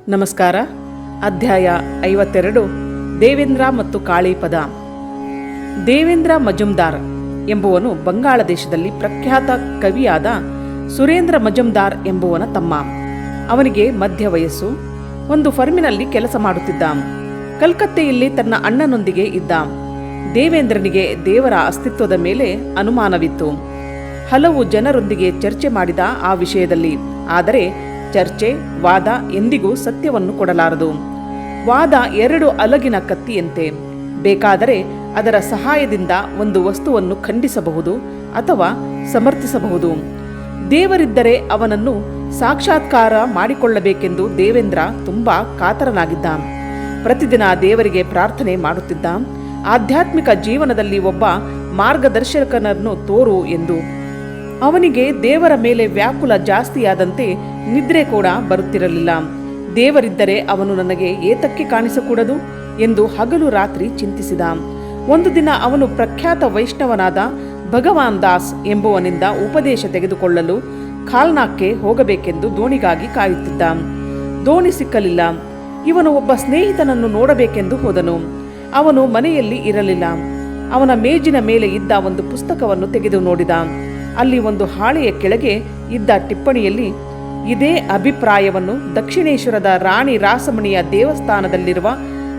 ನಮಸ್ಕಾರ. ಅಧ್ಯಾಯ 52. ದೇವೇಂದ್ರ ಮತ್ತು ಕಾಳಿಪದ. ದೇವೇಂದ್ರ ಮಜುಮ್ದಾರ್ ಎಂಬುವನು ಬಂಗಾಳ ದೇಶದಲ್ಲಿ ಪ್ರಖ್ಯಾತ ಕವಿಯಾದ ಸುರೇಂದ್ರ ಮಜುಮ್ದಾರ್ ಎಂಬುವನ ತಮ್ಮ. ಅವನಿಗೆ ಮಧ್ಯ ವಯಸ್ಸು. ಒಂದು ಫರ್ಮಿನಲ್ಲಿ ಕೆಲಸ ಮಾಡುತ್ತಿದ್ದ. ಕಲ್ಕತ್ತೆಯಲ್ಲಿ ತನ್ನ ಅಣ್ಣನೊಂದಿಗೆ ಇದ್ದ. ದೇವೇಂದ್ರನಿಗೆ ದೇವರ ಅಸ್ತಿತ್ವದ ಮೇಲೆ ಅನುಮಾನವಿತ್ತು. ಹಲವು ಜನರೊಂದಿಗೆ ಚರ್ಚೆ ಮಾಡಿದ ಆ ವಿಷಯದಲ್ಲಿ. ಆದರೆ ಚರ್ಚೆ, ವಾದ ಎಂದಿಗೂ ಸತ್ಯವನ್ನು ಕೊಡಲಾರದು. ವಾದ ಎರಡು ಅಲಗಿನ ಕತ್ತಿಯಂತೆ. ಬೇಕಾದರೆ ಅದರ ಸಹಾಯದಿಂದ ಒಂದು ವಸ್ತುವನ್ನು ಖಂಡಿಸಬಹುದು ಅಥವಾ ಸಮರ್ಥಿಸಬಹುದು. ದೇವರಿದ್ದರೆ ಅವನನ್ನು ಸಾಕ್ಷಾತ್ಕಾರ ಮಾಡಿಕೊಳ್ಳಬೇಕೆಂದು ದೇವೇಂದ್ರ ತುಂಬ ಕಾತರನಾಗಿದ್ದ. ಪ್ರತಿದಿನ ದೇವರಿಗೆ ಪ್ರಾರ್ಥನೆ ಮಾಡುತ್ತಿದ್ದ. ಆಧ್ಯಾತ್ಮಿಕ ಜೀವನದಲ್ಲಿ ಒಬ್ಬ ಮಾರ್ಗದರ್ಶಕನನ್ನು ತೋರು ಎಂದು. ಅವನಿಗೆ ದೇವರ ಮೇಲೆ ವ್ಯಾಕುಲ ಜಾಸ್ತಿಯಾದಂತೆ ನಿದ್ರೆ ಕೂಡ ಬರುತ್ತಿರಲಿಲ್ಲ. ದೇವರಿದ್ದರೆ ಅವನು ನನಗೆ ಏತಕ್ಕೆ ಕಾಣಿಸಕೂಡದು ಎಂದು ಹಗಲು ರಾತ್ರಿ ಚಿಂತಿಸಿದ. ಒಂದು ದಿನ ಅವನು ಪ್ರಖ್ಯಾತ ವೈಷ್ಣವನಾದ ಭಗವಾನ್ ದಾಸ್ ಎಂಬುವನಿಂದ ಉಪದೇಶ ತೆಗೆದುಕೊಳ್ಳಲು ಖಾಲ್ನಾಕ್ಕೆ ಹೋಗಬೇಕೆಂದು ದೋಣಿಗಾಗಿ ಕಾಯುತ್ತಿದ್ದ. ದೋಣಿ ಸಿಕ್ಕಲಿಲ್ಲ. ಇವನು ಒಬ್ಬ ಸ್ನೇಹಿತನನ್ನು ನೋಡಬೇಕೆಂದು ಹೋದನು. ಅವನು ಮನೆಯಲ್ಲಿ ಇರಲಿಲ್ಲ. ಅವನ ಮೇಜಿನ ಮೇಲೆ ಇದ್ದ ಒಂದು ಪುಸ್ತಕವನ್ನು ತೆಗೆದು ನೋಡಿದ. ಅಲ್ಲಿ ಒಂದು ಹಾಳೆಯ ಕೆಳಗೆ ಇದ್ದ ಟಿಪ್ಪಣಿಯಲ್ಲಿ ಇದೇ ಅಭಿಪ್ರಾಯವನ್ನು ದಕ್ಷಿಣೇಶ್ವರದ ರಾಣಿ ರಾಸಮಣಿಯ ದೇವಸ್ಥಾನದಲ್ಲಿರುವ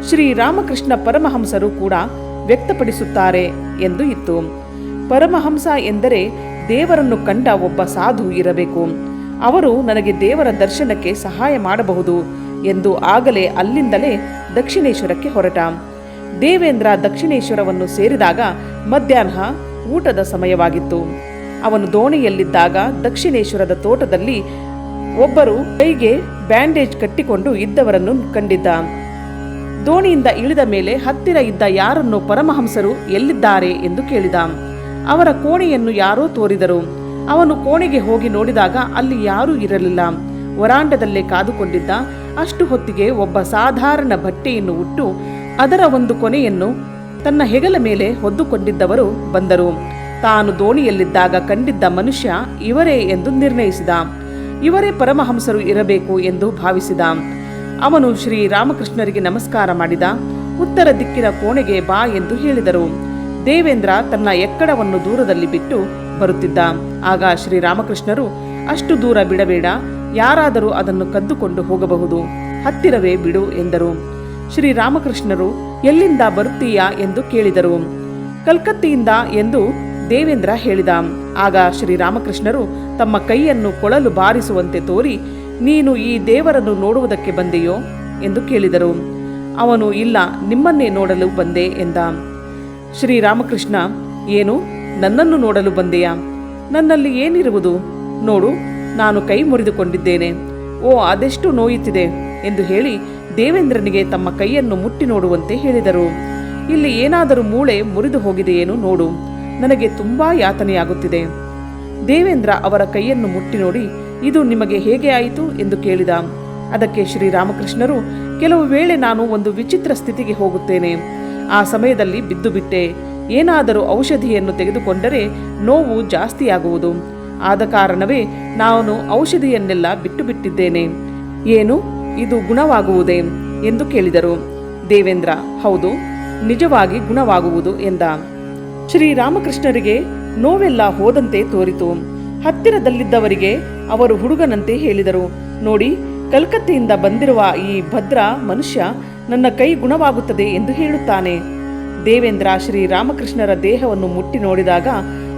ಶ್ರೀರಾಮಕೃಷ್ಣ ಪರಮಹಂಸರು ಕೂಡ ವ್ಯಕ್ತಪಡಿಸುತ್ತಾರೆ ಎಂದು ಇತ್ತು. ಪರಮಹಂಸ ಎಂದರೆ ದೇವರನ್ನು ಕಂಡ ಒಬ್ಬ ಸಾಧು ಇರಬೇಕು. ಅವರು ನನಗೆ ದೇವರ ದರ್ಶನಕ್ಕೆ ಸಹಾಯ ಮಾಡಬಹುದು ಎಂದು ಆಗಲೇ ಅಲ್ಲಿಂದಲೇ ದಕ್ಷಿಣೇಶ್ವರಕ್ಕೆ ಹೊರಟ. ದೇವೇಂದ್ರ ದಕ್ಷಿಣೇಶ್ವರವನ್ನು ಸೇರಿದಾಗ ಮಧ್ಯಾಹ್ನ ಊಟದ ಸಮಯವಾಗಿತ್ತು. ಅವನು ದೋಣಿಯಲ್ಲಿದ್ದಾಗ ದಕ್ಷಿಣೇಶ್ವರದ ತೋಟದಲ್ಲಿ ಒಬ್ಬರು ಕೈಗೆ ಬ್ಯಾಂಡೇಜ್ ಕಟ್ಟಿಕೊಂಡು ಇದ್ದವರನ್ನು ಕಂಡಿದ್ದ. ದೋಣಿಯಿಂದ ಇಳಿದ ಮೇಲೆ ಹತ್ತಿರ ಇದ್ದ ಯಾರನ್ನು ಪರಮಹಂಸರು ಎಲ್ಲಿದ್ದಾರೆ ಎಂದು ಕೇಳಿದ. ಅವರ ಕೋಣೆಯನ್ನು ಯಾರೋ ತೋರಿದರು. ಅವನು ಕೋಣೆಗೆ ಹೋಗಿ ನೋಡಿದಾಗ ಅಲ್ಲಿ ಯಾರೂ ಇರಲಿಲ್ಲ. ವರಾಂಡದಲ್ಲೇ ಕಾದುಕೊಂಡಿದ್ದ. ಅಷ್ಟು ಹೊತ್ತಿಗೆ ಒಬ್ಬ ಸಾಧಾರಣ ಬಟ್ಟೆಯನ್ನು ಉಟ್ಟು ಅದರ ಒಂದು ಕೊನೆಯನ್ನು ತನ್ನ ಹೆಗಲ ಮೇಲೆ ಹೊದ್ದುಕೊಂಡಿದ್ದವರು ಬಂದರು. ತಾನು ದೋಣಿಯಲ್ಲಿದ್ದಾಗ ಕಂಡಿದ್ದ ಮನುಷ್ಯ ಇವರೇ ಎಂದು ನಿರ್ಣಯಿಸಿದ. ಇವರೇ ಪರಮಹಂಸರು ಇರಬೇಕು ಎಂದು ಭಾವಿಸಿದ. ಅವನು ಶ್ರೀರಾಮಕೃಷ್ಣರಿಗೆ ನಮಸ್ಕಾರ ಮಾಡಿದ. ಉತ್ತರ ದಿಕ್ಕಿನ ಕೋಣೆಗೆ ಬಾ ಎಂದು ಹೇಳಿದರು. ದೇವೇಂದ್ರ ತನ್ನ ಎಕ್ಕಡವನ್ನು ದೂರದಲ್ಲಿ ಬಿಟ್ಟು ಬರುತ್ತಿದ್ದ. ಆಗ ಶ್ರೀರಾಮಕೃಷ್ಣರು, ಅಷ್ಟು ದೂರ ಬಿಡಬೇಡ, ಯಾರಾದರೂ ಅದನ್ನು ಕದ್ದುಕೊಂಡು ಹೋಗಬಹುದು, ಹತ್ತಿರವೇ ಬಿಡು ಎಂದರು. ಶ್ರೀರಾಮಕೃಷ್ಣರು, ಎಲ್ಲಿಂದ ಬರುತ್ತೀಯಾ ಎಂದು ಕೇಳಿದರು. ಕಲ್ಕತ್ತೆಯಿಂದ ಎಂದು ದೇವೇಂದ್ರ ಹೇಳಿದ. ಆಗ ಶ್ರೀರಾಮಕೃಷ್ಣರು ತಮ್ಮ ಕೈಯನ್ನು ಕೊಳಲು ಬಾರಿಸುವಂತೆ ತೋರಿ, ನೀನು ಈ ದೇವರನ್ನು ನೋಡುವುದಕ್ಕೆ ಬಂದೆಯೋ ಎಂದು ಕೇಳಿದರು. ಅವನು, ಇಲ್ಲ, ನಿಮ್ಮನ್ನೇ ನೋಡಲು ಬಂದೆ ಎಂದ. ಶ್ರೀರಾಮಕೃಷ್ಣ, ಏನು, ನನ್ನನ್ನು ನೋಡಲು ಬಂದೆಯಾ? ನನ್ನಲ್ಲಿ ಏನಿರುವುದು ನೋಡು, ನಾನು ಕೈ ಮುರಿದುಕೊಂಡಿದ್ದೇನೆ. ಓ, ಅದೆಷ್ಟು ನೋಯುತ್ತಿದೆ ಎಂದು ಹೇಳಿ ದೇವೇಂದ್ರನಿಗೆ ತಮ್ಮ ಕೈಯನ್ನು ಮುಟ್ಟಿ ನೋಡುವಂತೆ ಹೇಳಿದರು. ಇಲ್ಲಿ ಏನಾದರೂ ಮೂಳೆ ಮುರಿದು ಹೋಗಿದೆಯೇನು ನೋಡು, ನನಗೆ ತುಂಬಾ ಯಾತನೆಯಾಗುತ್ತಿದೆ. ದೇವೇಂದ್ರ ಅವರ ಕೈಯನ್ನು ಮುಟ್ಟಿ ನೋಡಿ, ಇದು ನಿಮಗೆ ಹೇಗೆ ಆಯಿತು ಎಂದು ಕೇಳಿದ. ಅದಕ್ಕೆ ಶ್ರೀರಾಮಕೃಷ್ಣರು, ಕೆಲವು ವೇಳೆ ನಾನು ಒಂದು ವಿಚಿತ್ರ ಸ್ಥಿತಿಗೆ ಹೋಗುತ್ತೇನೆ. ಆ ಸಮಯದಲ್ಲಿ ಬಿದ್ದು ಬಿಟ್ಟೆ. ಏನಾದರೂ ಔಷಧಿಯನ್ನು ತೆಗೆದುಕೊಂಡರೆ ನೋವು ಜಾಸ್ತಿಯಾಗುವುದು. ಆದ ಕಾರಣವೇ ನಾನು ಔಷಧಿಯನ್ನೆಲ್ಲ ಬಿಟ್ಟು ಬಿಟ್ಟಿದ್ದೇನೆ. ಏನು, ಇದು ಗುಣವಾಗುವುದೇ ಎಂದು ಕೇಳಿದರು. ದೇವೇಂದ್ರ, ಹೌದು, ನಿಜವಾಗಿ ಗುಣವಾಗುವುದು ಎಂದ. ಶ್ರೀರಾಮಕೃಷ್ಣರಿಗೆ ನೋವೆಲ್ಲ ಹೋದಂತೆ ತೋರಿತು. ಹತ್ತಿರದಲ್ಲಿದ್ದವರಿಗೆ ಅವರು ಹುಡುಗನಂತೆ ಹೇಳಿದರು, ನೋಡಿ, ಕಲ್ಕತ್ತೆಯಿಂದ ಬಂದಿರುವ ಈ ಭದ್ರ ಮನುಷ್ಯ ನನ್ನ ಕೈ ಗುಣವಾಗುತ್ತದೆ ಎಂದು ಹೇಳುತ್ತಾನೆ. ದೇವೇಂದ್ರ ಶ್ರೀರಾಮಕೃಷ್ಣರ ದೇಹವನ್ನು ಮುಟ್ಟಿ ನೋಡಿದಾಗ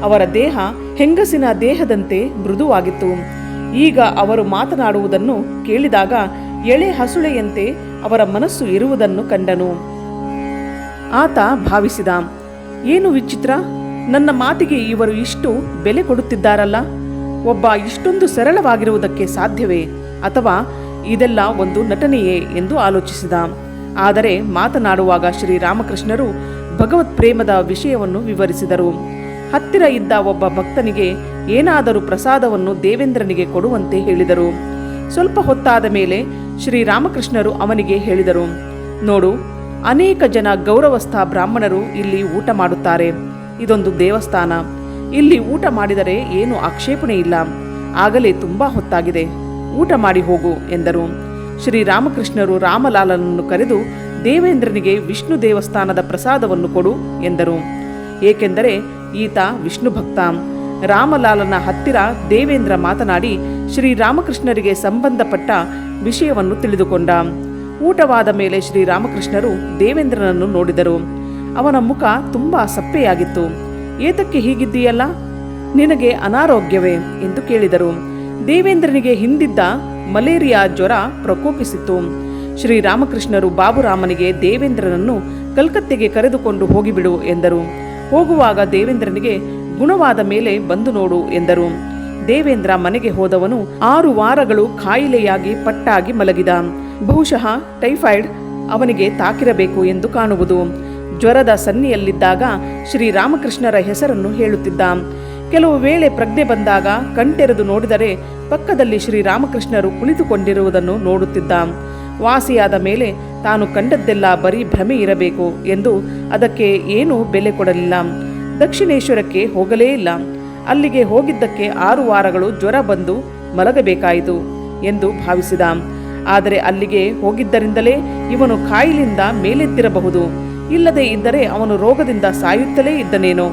ಅವರ ದೇಹ ಹೆಂಗಸಿನ ದೇಹದಂತೆ ಮೃದುವಾಗಿತ್ತು. ಈಗ ಅವರು ಮಾತನಾಡುವುದನ್ನು ಕೇಳಿದಾಗ ಎಳೆ ಹಸುಳೆಯಂತೆ ಅವರ ಮನಸ್ಸು ಇರುವುದನ್ನು ಕಂಡನು. ಆತ ಭಾವಿಸಿದ, ಏನು ವಿಚಿತ್ರ, ನನ್ನ ಮಾತಿಗೆ ಇವರು ಇಷ್ಟು ಬೆಲೆ ಕೊಡುತ್ತಿದ್ದಾರಲ್ಲ. ಒಬ್ಬ ಇಷ್ಟೊಂದು ಸರಳವಾಗಿರುವುದಕ್ಕೆ ಸಾಧ್ಯವೇ, ಅಥವಾ ಇದೆಲ್ಲ ಒಂದು ನಟನೆಯೇ ಎಂದು ಆಲೋಚಿಸಿದ. ಆದರೆ ಮಾತನಾಡುವಾಗ ಶ್ರೀರಾಮಕೃಷ್ಣರು ಭಗವತ್ ಪ್ರೇಮದ ವಿಷಯವನ್ನು ವಿವರಿಸಿದರು. ಹತ್ತಿರ ಇದ್ದ ಒಬ್ಬ ಭಕ್ತನಿಗೆ ಏನಾದರೂ ಪ್ರಸಾದವನ್ನು ದೇವೇಂದ್ರನಿಗೆ ಕೊಡುವಂತೆ ಹೇಳಿದರು. ಸ್ವಲ್ಪ ಹೊತ್ತಾದ ಮೇಲೆ ಶ್ರೀರಾಮಕೃಷ್ಣರು ಅವನಿಗೆ ಹೇಳಿದರು, ನೋಡು, ಅನೇಕ ಜನ ಗೌರವಸ್ಥ ಬ್ರಾಹ್ಮಣರು ಇಲ್ಲಿ ಊಟ ಮಾಡುತ್ತಾರೆ. ಇದೊಂದು ದೇವಸ್ಥಾನ. ಇಲ್ಲಿ ಊಟ ಮಾಡಿದರೆ ಏನು ಆಕ್ಷೇಪಣೆ ಇಲ್ಲ. ಆಗಲೇ ತುಂಬಾ ಹೊತ್ತಾಗಿದೆ, ಊಟ ಮಾಡಿ ಹೋಗು ಎಂದರು. ಶ್ರೀರಾಮಕೃಷ್ಣರು ರಾಮಲಾಲನನ್ನು ಕರೆದು ದೇವೇಂದ್ರನಿಗೆ ವಿಷ್ಣು ದೇವಸ್ಥಾನದ ಪ್ರಸಾದವನ್ನು ಕೊಡು ಎಂದರು. ಏಕೆಂದರೆ ಈತ ವಿಷ್ಣು ಭಕ್ತ. ರಾಮಲಾಲನ ಹತ್ತಿರ ದೇವೇಂದ್ರ ಮಾತನಾಡಿ ಶ್ರೀರಾಮಕೃಷ್ಣರಿಗೆ ಸಂಬಂಧಪಟ್ಟ ವಿಷಯವನ್ನು ತಿಳಿದುಕೊಂಡ. ಊಟವಾದ ಮೇಲೆ ಶ್ರೀರಾಮಕೃಷ್ಣರು ದೇವೇಂದ್ರನನ್ನು ನೋಡಿದರು. ಅವನ ಮುಖ ತುಂಬಾ ಸಪ್ಪೆಯಾಗಿತ್ತು. ಏತಕ್ಕೆ ಹೀಗಿದ್ದೀಯಲ್ಲ, ನಿನಗೆ ಅನಾರೋಗ್ಯವೇ ಎಂದು ಕೇಳಿದರು. ದೇವೇಂದ್ರನಿಗೆ ಹಿಂದಿದ್ದ ಮಲೇರಿಯಾ ಜ್ವರ ಪ್ರಕೋಪಿಸಿತ್ತು. ಶ್ರೀರಾಮಕೃಷ್ಣರು ಬಾಬುರಾಮನಿಗೆ ದೇವೇಂದ್ರನನ್ನು ಕಲ್ಕತ್ತೆಗೆ ಕರೆದುಕೊಂಡು ಹೋಗಿಬಿಡು ಎಂದರು. ಹೋಗುವಾಗ ದೇವೇಂದ್ರನಿಗೆ ಗುಣವಾದ ಮೇಲೆ ಬಂದು ನೋಡು ಎಂದರು. ದೇವೇಂದ್ರ ಮನೆಗೆ ಹೋದವನು 6 ವಾರಗಳು ಕಾಯಿಲೆಯಾಗಿ ಪಟ್ಟಾಗಿ ಮಲಗಿದ. ಬಹುಶಃ ಟೈಫಾಯ್ಡ್ ಅವನಿಗೆ ತಾಕಿರಬೇಕು ಎಂದು ಕಾಣುವುದು. ಜ್ವರದ ಸನ್ನಿಯಲ್ಲಿದ್ದಾಗ ಶ್ರೀರಾಮಕೃಷ್ಣರ ಹೆಸರನ್ನು ಹೇಳುತ್ತಿದ್ದ. ಕೆಲವು ವೇಳೆ ಪ್ರಜ್ಞೆ ಬಂದಾಗ ಕಣ್ತೆರೆದು ನೋಡಿದರೆ ಪಕ್ಕದಲ್ಲಿ ಶ್ರೀರಾಮಕೃಷ್ಣರು ಕುಳಿತುಕೊಂಡಿರುವುದನ್ನು ನೋಡುತ್ತಿದ್ದ. ವಾಸಿಯಾದ ಮೇಲೆ ತಾನು ಕಂಡದ್ದೆಲ್ಲ ಬರೀ ಭ್ರಮೆ ಇರಬೇಕು ಎಂದು ಅದಕ್ಕೆ ಏನೂ ಬೆಲೆ ಕೊಡಲಿಲ್ಲ. ದಕ್ಷಿಣೇಶ್ವರಕ್ಕೆ ಹೋಗಲೇ ಇಲ್ಲ. ಅಲ್ಲಿಗೆ ಹೋಗಿದ್ದಕ್ಕೆ 6 ವಾರಗಳು ಜ್ವರ ಬಂದು ಮಲಗಬೇಕಾಯಿತು ಎಂದು ಭಾವಿಸಿದ. ಆದರೆ ಅಲ್ಲಿಗೆ ಹೋಗಿದ್ದರಿಂದಲೇ ಇವನು ಕಾಯಿಲೆಯಿಂದ ಮೇಲೆದ್ದಿರಬಹುದು. ಇಲ್ಲದೆ ಇದ್ದರೆ ಅವನು ರೋಗದಿಂದ ಸಾಯುತ್ತಲೇ ಇದ್ದನೇನೋ.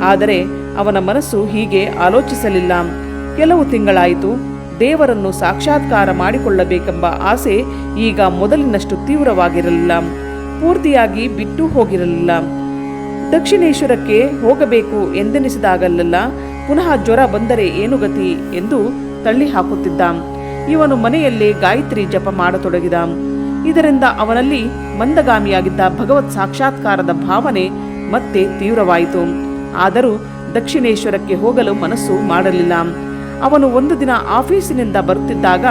ಆದರೆ ಅವನ ಮನಸ್ಸು ಹೀಗೆ ಆಲೋಚಿಸಲಿಲ್ಲ. ಕೆಲವು ತಿಂಗಳಾಯಿತು. ದೇವರನ್ನು ಸಾಕ್ಷಾತ್ಕಾರ ಮಾಡಿಕೊಳ್ಳಬೇಕೆಂಬ ಆಸೆ ಈಗ ಮೊದಲಿನಷ್ಟು ತೀವ್ರವಾಗಿರಲಿಲ್ಲ. ಪೂರ್ತಿಯಾಗಿ ಬಿಟ್ಟು ಹೋಗಿರಲಿಲ್ಲ. ದಕ್ಷಿಣೇಶ್ವರಕ್ಕೆ ಹೋಗಬೇಕು ಎಂದೆನಿಸಿದಾಗಲೆಲ್ಲ ಪುನಃ ಜ್ವರ ಬಂದರೆ ಏನು ಗತಿ ಎಂದು ತಳ್ಳಿ ಹಾಕುತ್ತಿದ್ದ. ಇವನು ಮನೆಯಲ್ಲೇ ಗಾಯತ್ರಿ ಜಪ ಮಾಡತೊಡಗಿದ. ಇದರಿಂದ ಅವನಲ್ಲಿ ಮಂದಗಾಮಿಯಾಗಿದ್ದ ಭಗವತ್ ಸಾಕ್ಷಾತ್ಕಾರದ ಭಾವನೆ ಮತ್ತೆ ತೀವ್ರವಾಯಿತು. ಆದರೂ ದಕ್ಷಿಣೇಶ್ವರಕ್ಕೆ ಹೋಗಲು ಮನಸ್ಸು ಮಾಡಲಿಲ್ಲ. ಅವನು ಒಂದು ದಿನ ಆಫೀಸಿನಿಂದ ಬರುತ್ತಿದ್ದಾಗ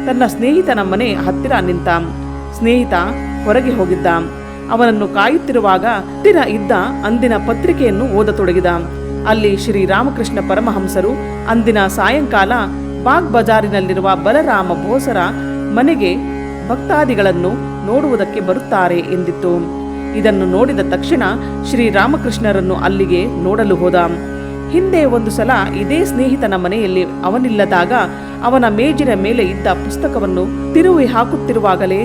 ತನ್ನ ಸ್ನೇಹಿತನ ಮನೆ ಹತ್ತಿರ ನಿಂತ. ಸ್ನೇಹಿತ ಹೊರಗೆ ಹೋಗಿದ್ದ. ಅವನನ್ನು ಕಾಯುತ್ತಿರುವಾಗ ಹತ್ತಿರ ಇದ್ದ ಅಂದಿನ ಪತ್ರಿಕೆಯನ್ನು ಓದತೊಡಗಿದ. ಅಲ್ಲಿ ಶ್ರೀರಾಮಕೃಷ್ಣ ಪರಮಹಂಸರು ಅಂದಿನ ಸಾಯಂಕಾಲ ಬಾಗ್ ಬಜಾರಿನಲ್ಲಿರುವ ಬಲರಾಮ ಬೋಸರ ಮನೆಗೆ ಭಕ್ತಾದಿಗಳನ್ನು ನೋಡುವುದಕ್ಕೆ ಬರುತ್ತಾರೆ ಎಂದಿತ್ತು. ಇದನ್ನು ನೋಡಿದ ತಕ್ಷಣ ಶ್ರೀರಾಮಕೃಷ್ಣರನ್ನು ಅಲ್ಲಿಗೆ ನೋಡಲು ಹೋದ. ಹಿಂದೆ ಒಂದು ಸಲ ಇದೇ ಸ್ನೇಹಿತನ ಮನೆಯಲ್ಲಿ ಅವನಿಲ್ಲದಾಗ ಅವನ ಮೇಜಿನ ಮೇಲೆ ಇದ್ದ ಪುಸ್ತಕವನ್ನು ತಿರುವಿ ಹಾಕುತ್ತಿರುವಾಗಲೇ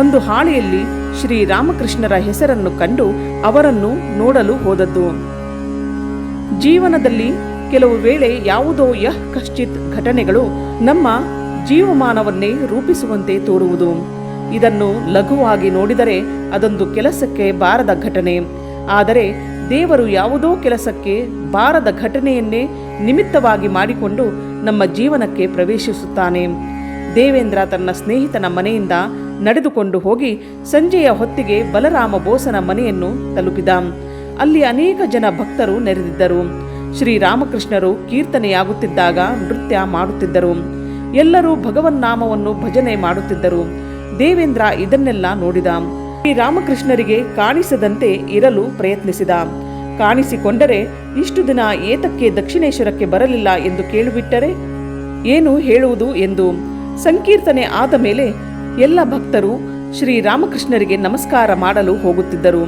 ಒಂದು ಹಾಳೆಯಲ್ಲಿ ಶ್ರೀರಾಮಕೃಷ್ಣರ ಹೆಸರನ್ನು ಕಂಡು ಅವರನ್ನು ನೋಡಲು ಹೋದದ್ದು. ಜೀವನದಲ್ಲಿ ಕೆಲವು ವೇಳೆ ಯಾವುದೋ ಕಶ್ಚಿತ್ ಘಟನೆಗಳು ನಮ್ಮ ಜೀವಮಾನವನ್ನೇ ರೂಪಿಸುವಂತೆ ತೋರುವುದು. ಇದನ್ನು ಲಘುವಾಗಿ ನೋಡಿದರೆ ಅದೊಂದು ಕೆಲಸಕ್ಕೆ ಬಾರದ ಘಟನೆ. ಆದರೆ ದೇವರು ಯಾವುದೋ ಕೆಲಸಕ್ಕೆ ಬಾರದ ಘಟನೆಯನ್ನೇ ನಿಮಿತ್ತವಾಗಿ ಮಾಡಿಕೊಂಡು ನಮ್ಮ ಜೀವನಕ್ಕೆ ಪ್ರವೇಶಿಸುತ್ತಾನೆ. ದೇವೇಂದ್ರ ತನ್ನ ಸ್ನೇಹಿತನ ಮನೆಯಿಂದ ನಡೆದುಕೊಂಡು ಹೋಗಿ ಸಂಜೆಯ ಹೊತ್ತಿಗೆ ಬಲರಾಮ ಬೋಸನ ಮನೆಯನ್ನು ತಲುಪಿದ. ಅಲ್ಲಿ ಅನೇಕ ಜನ ಭಕ್ತರು ನೆರೆದಿದ್ದರು. ಶ್ರೀರಾಮಕೃಷ್ಣರು ಕೀರ್ತನೆಯಾಗುತ್ತಿದ್ದಾಗ ನೃತ್ಯ ಮಾಡುತ್ತಿದ್ದರು. ಎಲ್ಲರೂ ಭಗವನ್ನಾಮವನ್ನು ಭಜನೆ ಮಾಡುತ್ತಿದ್ದರು. ದೇವೇಂದ್ರ ಇದನ್ನೆಲ್ಲ ನೋಡಿದ. ಶ್ರೀರಾಮಕೃಷ್ಣರಿಗೆ ಕಾಣಿಸದಂತೆ ಇರಲು ಪ್ರಯತ್ನಿಸಿದ. ಕಾಣಿಸಿಕೊಂಡರೆ ಇಷ್ಟು ದಿನ ಏತಕ್ಕೆ ದಕ್ಷಿಣೇಶ್ವರಕ್ಕೆ ಬರಲಿಲ್ಲ ಎಂದು ಕೇಳಿಬಿಟ್ಟರೆ ಏನು ಹೇಳುವುದು ಎಂದು. ಸಂಕೀರ್ತನೆ ಆದ ಮೇಲೆ ಎಲ್ಲ ಭಕ್ತರು ಶ್ರೀರಾಮಕೃಷ್ಣರಿಗೆ ನಮಸ್ಕಾರ ಮಾಡಲು ಹೋಗುತ್ತಿದ್ದರು.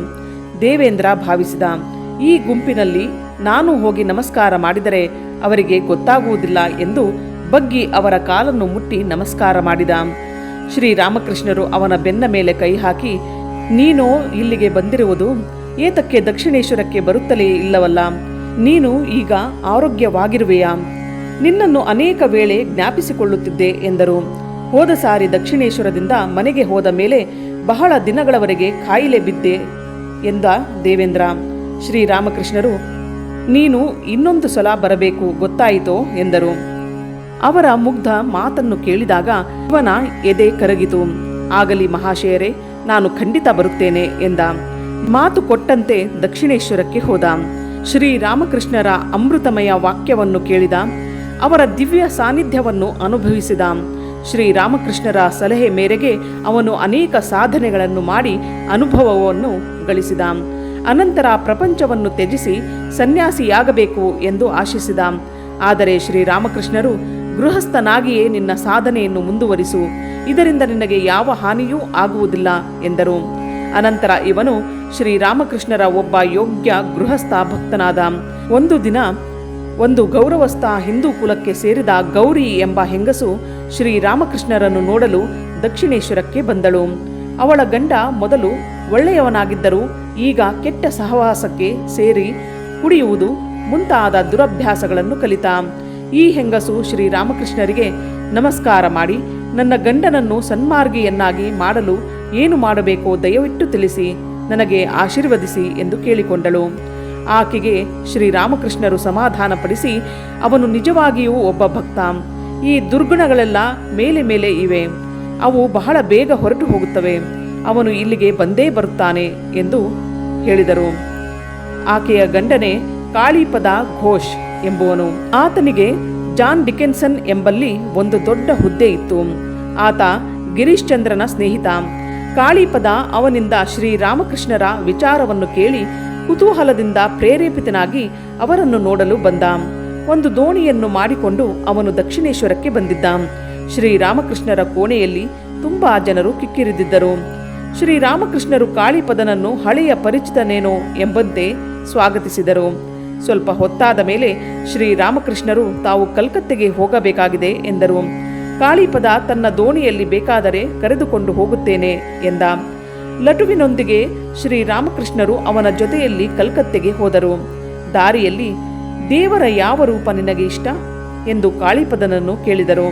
ದೇವೇಂದ್ರ ಭಾವಿಸಿದ, ಈ ಗುಂಪಿನಲ್ಲಿ ನಾನು ಹೋಗಿ ನಮಸ್ಕಾರ ಮಾಡಿದರೆ ಅವರಿಗೆ ಗೊತ್ತಾಗುವುದಿಲ್ಲ ಎಂದು ಬಗ್ಗಿ ಅವರ ಕಾಲನ್ನು ಮುಟ್ಟಿ ನಮಸ್ಕಾರ ಮಾಡಿದ. ಶ್ರೀರಾಮಕೃಷ್ಣರು ಅವನ ಬೆನ್ನ ಮೇಲೆ ಕೈ ಹಾಕಿ, ನೀನು ಇಲ್ಲಿಗೆ ಬಂದಿರುವುದು ಏತಕ್ಕೆ ದಕ್ಷಿಣೇಶ್ವರಕ್ಕೆ ಬರುತ್ತಲೇ ಇಲ್ಲವಲ್ಲ? ನೀನು ಈಗ ಆರೋಗ್ಯವಾಗಿರುವೆಯಾ? ನಿನ್ನನ್ನು ಅನೇಕ ವೇಳೆ ಜ್ಞಾಪಿಸಿಕೊಳ್ಳುತ್ತಿದ್ದೆ ಎಂದರು. ಹೋದ ಸಾರಿ ದಕ್ಷಿಣೇಶ್ವರದಿಂದ ಮನೆಗೆ ಹೋದ ಮೇಲೆ ಬಹಳ ದಿನಗಳವರೆಗೆ ಕಾಯಿಲೆ ಬಿದ್ದೆ ಎಂದ ದೇವೇಂದ್ರ. ಶ್ರೀರಾಮಕೃಷ್ಣರು, ನೀನು ಇನ್ನೊಂದು ಸಲ ಬರಬೇಕು, ಗೊತ್ತಾಯಿತೋ ಎಂದರು. ಅವರ ಮುಗ್ಧ ಮಾತನ್ನು ಕೇಳಿದಾಗ ಇವನ ಎದೆ ಕರಗಿತು. ಆಗಲಿ ಮಹಾಶಯರೇ, ನಾನು ಖಂಡಿತ ಬರುತ್ತೇನೆ ಎಂದ. ಮಾತು ಕೊಟ್ಟಂತೆ ದಕ್ಷಿಣೇಶ್ವರಕ್ಕೆ ಹೋದ. ಶ್ರೀರಾಮಕೃಷ್ಣರ ಅಮೃತಮಯ ವಾಕ್ಯವನ್ನು ಕೇಳಿದ. ಅವರ ದಿವ್ಯ ಸಾನ್ನಿಧ್ಯವನ್ನು ಅನುಭವಿಸಿದ. ಶ್ರೀರಾಮಕೃಷ್ಣರ ಸಲಹೆ ಮೇರೆಗೆ ಅವನು ಅನೇಕ ಸಾಧನೆಗಳನ್ನು ಮಾಡಿ ಅನುಭವವನ್ನು ಗಳಿಸಿದ. ಅನಂತರ ಪ್ರಪಂಚವನ್ನು ತ್ಯಜಿಸಿ ಸನ್ಯಾಸಿಯಾಗಬೇಕು ಎಂದು ಆಶಿಸಿದ. ಆದರೆ ಶ್ರೀರಾಮಕೃಷ್ಣರು, ಗೃಹಸ್ಥನಾಗಿಯೇ ನಿನ್ನ ಸಾಧನೆಯನ್ನು ಮುಂದುವರಿಸು, ಇದರಿಂದ ನಿನಗೆ ಯಾವ ಹಾನಿಯೂ ಆಗುವುದಿಲ್ಲ ಎಂದರು. ಅನಂತರ ಇವನು ಶ್ರೀರಾಮಕೃಷ್ಣರ ಒಬ್ಬ ಯೋಗ್ಯ ಗೃಹಸ್ಥ ಭಕ್ತನಾದ. ಒಂದು ದಿನ ಒಂದು ಗೌರವಸ್ಥ ಹಿಂದೂ ಕುಲಕ್ಕೆ ಸೇರಿದ ಗೌರಿ ಎಂಬ ಹೆಂಗಸು ಶ್ರೀರಾಮಕೃಷ್ಣರನ್ನು ನೋಡಲು ದಕ್ಷಿಣೇಶ್ವರಕ್ಕೆ ಬಂದಳು. ಅವಳ ಗಂಡ ಮೊದಲು ಒಳ್ಳೆಯವನಾಗಿದ್ದರೂ ಈಗ ಕೆಟ್ಟ ಸಹವಾಸಕ್ಕೆ ಸೇರಿ ಕುಡಿಯುವುದು ಮುಂತಾದ ದುರಭ್ಯಾಸಗಳನ್ನು ಕಲಿತ. ಈ ಹೆಂಗಸು ಶ್ರೀರಾಮಕೃಷ್ಣರಿಗೆ ನಮಸ್ಕಾರ ಮಾಡಿ, ನನ್ನ ಗಂಡನನ್ನು ಸನ್ಮಾರ್ಗಿಯನ್ನಾಗಿ ಮಾಡಲು ಏನು ಮಾಡಬೇಕೋ ದಯವಿಟ್ಟು ತಿಳಿಸಿ ನನಗೆ ಆಶೀರ್ವದಿಸಿ ಎಂದು ಕೇಳಿಕೊಂಡಳು. ಆಕೆಗೆ ಶ್ರೀರಾಮಕೃಷ್ಣರು ಸಮಾಧಾನಪಡಿಸಿ, ಅವನು ನಿಜವಾಗಿಯೂ ಒಬ್ಬ ಭಕ್ತ. ಈ ದುರ್ಗುಣಗಳೆಲ್ಲ ಮೇಲೆ ಮೇಲೆ ಇವೆ, ಅವು ಬಹಳ ಬೇಗ ಹೊರಟು ಹೋಗುತ್ತವೆ. ಅವನು ಇಲ್ಲಿಗೆ ಬಂದೇ ಬರುತ್ತಾನೆ ಎಂದು ಹೇಳಿದರು. ಆಕೆಯ ಗಂಡನೇ ಕಾಳಿಪದ ಘೋಷ್ ಎಂಬುವನು. ಆತನಿಗೆ ಜಾನ್ ಡಿಕೆನ್ಸನ್ ಎಂಬಲ್ಲಿ ಒಂದು ದೊಡ್ಡ ಹುದ್ದೆ ಇತ್ತು. ಆತ ಗಿರೀಶ್ ಚಂದ್ರನ ಸ್ನೇಹಿತ. ಕಾಳಿಪದ ಅವನಿಂದ ಶ್ರೀರಾಮಕೃಷ್ಣರ ವಿಚಾರವನ್ನು ಕೇಳಿ ಕುತೂಹಲದಿಂದ ಪ್ರೇರೇಪಿತನಾಗಿ ಅವರನ್ನು ನೋಡಲು ಬಂದ. ಒಂದು ದೋಣಿಯನ್ನು ಮಾಡಿಕೊಂಡು ಅವನು ದಕ್ಷಿಣೇಶ್ವರಕ್ಕೆ ಬಂದಿದ್ದ. ಶ್ರೀರಾಮಕೃಷ್ಣರ ಕೋಣೆಯಲ್ಲಿ ತುಂಬಾ ಜನರು ಕಿಕ್ಕಿರಿದಿದ್ದರು. ಶ್ರೀರಾಮಕೃಷ್ಣರು ಕಾಳಿಪದನನ್ನು ಹಳೆಯ ಪರಿಚಿತನೇನೋ ಎಂಬಂತೆ ಸ್ವಾಗತಿಸಿದರು. ಸ್ವಲ್ಪ ಹೊತ್ತಾದ ಮೇಲೆ ಶ್ರೀರಾಮಕೃಷ್ಣರು ತಾವು ಕಲ್ಕತ್ತೆಗೆ ಹೋಗಬೇಕಾಗಿದೆ ಎಂದರು. ಕಾಳಿಪದ ತನ್ನ ದೋಣಿಯಲ್ಲಿ ಬೇಕಾದರೆ ಕರೆದುಕೊಂಡು ಹೋಗುತ್ತೇನೆ ಎಂದ. ಲಟುವಿನೊಂದಿಗೆ ಶ್ರೀರಾಮಕೃಷ್ಣರು ಅವನ ಜೊತೆಯಲ್ಲಿ ಕಲ್ಕತ್ತೆಗೆ ಹೋದರು. ದಾರಿಯಲ್ಲಿ ದೇವರ ಯಾವ ರೂಪ ನಿನಗೆ ಇಷ್ಟ ಎಂದು ಕಾಳಿಪದನನ್ನು ಕೇಳಿದರು.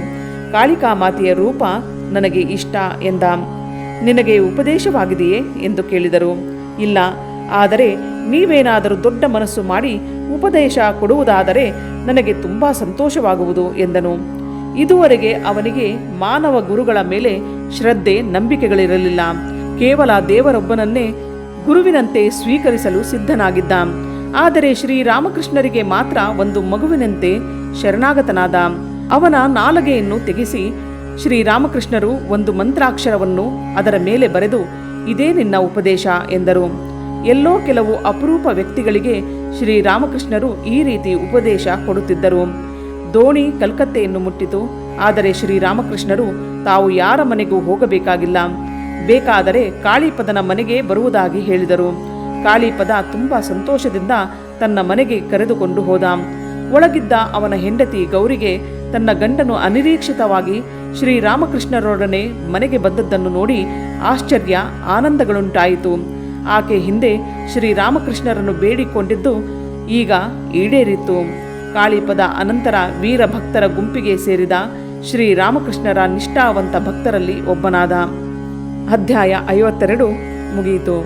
ಕಾಳಿಕಾಮಾತೆಯ ರೂಪ ನನಗೆ ಇಷ್ಟ ಎಂದ. ನಿನಗೆ ಉಪದೇಶವಾಗಿದೆಯೇ ಎಂದು ಕೇಳಿದರು. ಇಲ್ಲ, ಆದರೆ ನೀವೇನಾದರೂ ದೊಡ್ಡ ಮನಸ್ಸು ಮಾಡಿ ಉಪದೇಶ ಕೊಡುವುದಾದರೆ ನನಗೆ ತುಂಬ ಸಂತೋಷವಾಗುವುದು ಎಂದನು. ಇದುವರೆಗೆ ಅವನಿಗೆ ಮಾನವ ಗುರುಗಳ ಮೇಲೆ ಶ್ರದ್ಧೆ ನಂಬಿಕೆಗಳಿರಲಿಲ್ಲ. ಕೇವಲ ದೇವರೊಬ್ಬನನ್ನೇ ಗುರುವಿನಂತೆ ಸ್ವೀಕರಿಸಲು ಸಿದ್ಧನಾಗಿದ್ದ. ಆದರೆ ಶ್ರೀರಾಮಕೃಷ್ಣರಿಗೆ ಮಾತ್ರ ಒಂದು ಮಗುವಿನಂತೆ ಶರಣಾಗತನಾದ. ಅವನ ನಾಲಗೆಯನ್ನು ತೆಗೆಸಿ ಶ್ರೀರಾಮಕೃಷ್ಣರು ಒಂದು ಮಂತ್ರಾಕ್ಷರವನ್ನು ಅದರ ಮೇಲೆ ಬರೆದು, ಇದೇ ನಿನ್ನ ಉಪದೇಶ ಎಂದರು. ಎಲ್ಲೋ ಕೆಲವು ಅಪರೂಪ ವ್ಯಕ್ತಿಗಳಿಗೆ ಶ್ರೀರಾಮಕೃಷ್ಣರು ಈ ರೀತಿ ಉಪದೇಶ ಕೊಡುತ್ತಿದ್ದರು. ದೋಣಿ ಕಲ್ಕತ್ತೆಯನ್ನು ಮುಟ್ಟಿತು. ಆದರೆ ಶ್ರೀರಾಮಕೃಷ್ಣರು ತಾವು ಯಾರ ಮನೆಗೂ ಹೋಗಬೇಕಾಗಿಲ್ಲ, ಬೇಕಾದರೆ ಕಾಳಿಪದನ ಮನೆಗೆ ಬರುವುದಾಗಿ ಹೇಳಿದರು. ಕಾಳಿಪದ ತುಂಬ ಸಂತೋಷದಿಂದ ತನ್ನ ಮನೆಗೆ ಕರೆದುಕೊಂಡು ಹೋದ. ಒಳಗಿದ್ದ ಅವನ ಹೆಂಡತಿ ಗೌರಿಗೆ ತನ್ನ ಗಂಡನು ಅನಿರೀಕ್ಷಿತವಾಗಿ ಶ್ರೀರಾಮಕೃಷ್ಣರೊಡನೆ ಮನೆಗೆ ಬಂದದ್ದನ್ನು ನೋಡಿ ಆಶ್ಚರ್ಯ ಆನಂದಗಳುಂಟಾಯಿತು. ಆಕೆ ಹಿಂದೆ ಶ್ರೀರಾಮಕೃಷ್ಣರನ್ನು ಬೇಡಿಕೊಂಡಿದ್ದು ಈಗ ಈಡೇರಿತು. ಕಾಳಿಪದ ಅನಂತರ ವೀರಭಕ್ತರ ಗುಂಪಿಗೆ ಸೇರಿದ ಶ್ರೀರಾಮಕೃಷ್ಣರ ನಿಷ್ಠಾವಂತ ಭಕ್ತರಲ್ಲಿ ಒಬ್ಬನಾದ. ಅಧ್ಯಾಯ 52 ಮುಗಿಯಿತು.